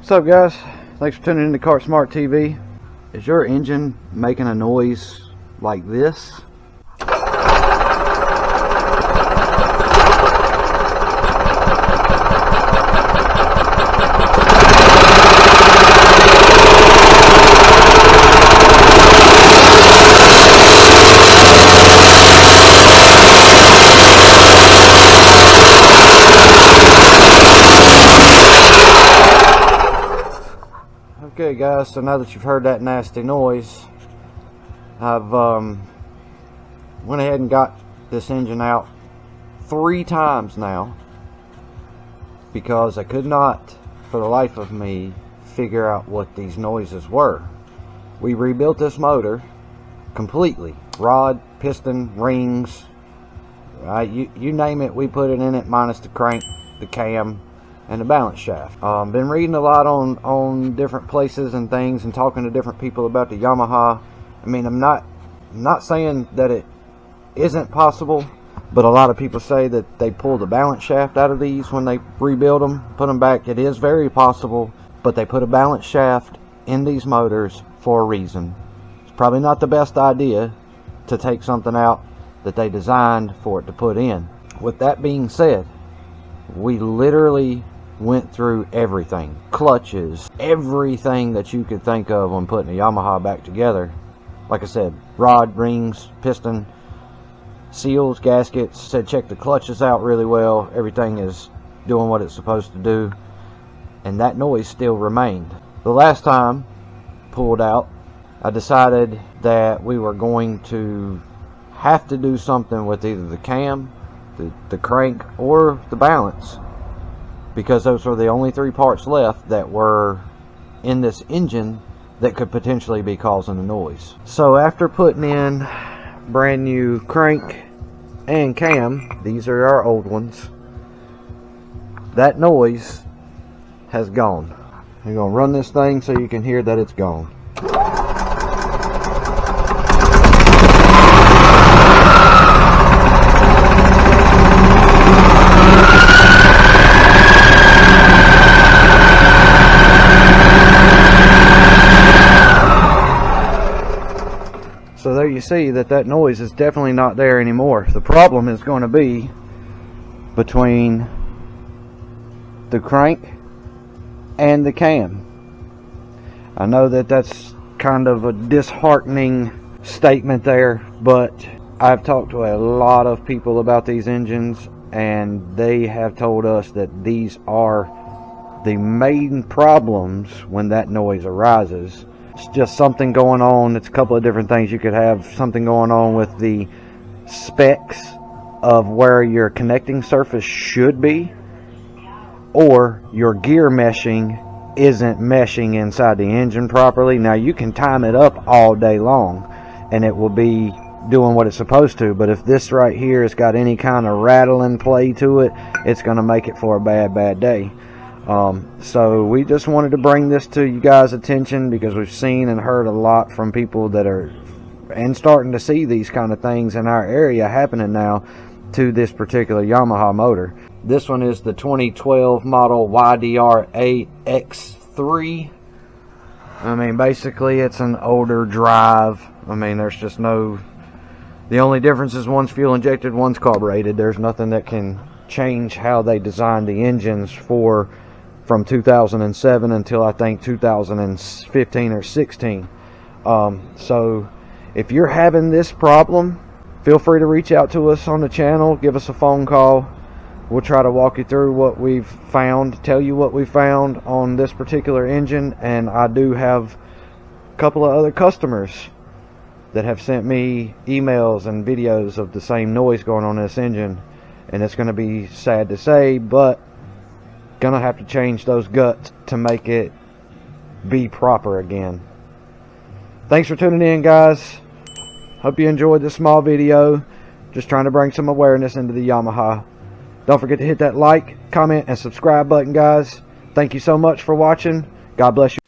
What's up, guys? Thanks for tuning in to Kart Smart TV. Is your engine making a noise like this? Okay guys, so now that you've heard that nasty noise, I've went ahead and got this engine out 3 times now because I could not for the life of me figure out what these noises were. We rebuilt this motor completely, rod, piston, rings, you name it, we put it in it, minus the crank, the cam, and the balance shaft. Been reading a lot on different places and things, and talking to different people about the Yamaha. I mean, I'm not saying that it isn't possible, but a lot of people say that they pull the balance shaft out of these when they rebuild them, put them back. It is very possible, but they put a balance shaft in these motors for a reason. It's probably not the best idea to take something out that they designed for it to put in. With that being said, we literally went through everything, clutches, everything that you could think of when putting a Yamaha back together. Like I said, rod, rings, piston, seals, gaskets. Said check the clutches out really well, everything is doing what it's supposed to do, and that noise still remained. The last time pulled out, I decided that we were going to have to do something with either the cam, the crank, or the balance, because those were the only 3 parts left that were in this engine that could potentially be causing a noise. So after putting in brand new crank and cam, these are our old ones, that noise has gone. I'm gonna run this thing so you can hear that it's gone. So there you see that noise is definitely not there anymore. The problem is going to be between the crank and the cam. I know that that's kind of a disheartening statement there, but I've talked to a lot of people about these engines, and they have told us that these are the main problems when that noise arises. It's just something going on. It's a couple of different things. You could have something going on with the specs of where your connecting surface should be, or your gear meshing isn't meshing inside the engine properly. Now you can time it up all day long and it will be doing what it's supposed to, but if this right here has got any kind of rattling play to it, it's going to make it for a bad day. So we just wanted to bring this to you guys' attention because we've seen and heard a lot from people that are and starting to see these kind of things in our area happening now to this particular Yamaha motor. This one is the 2012 model YDR AX3. I mean, basically it's an older drive. I mean, there's just no, the only difference is one's fuel injected, one's carbureted. There's nothing that can change how they designed the engines from 2007 until I think 2015 or 16. So if you're having this problem, feel free to reach out to us on the channel, give us a phone call. We'll try to walk you through what we've found, tell you what we found on this particular engine. And I do have a couple of other customers that have sent me emails and videos of the same noise going on in this engine, and it's going to be sad to say, but gonna have to change those guts to make it be proper again. Thanks for tuning in, guys. Hope you enjoyed this small video, just trying to bring some awareness into the Yamaha. Don't forget to hit that like, comment, and subscribe button, guys. Thank you so much for watching. God bless you.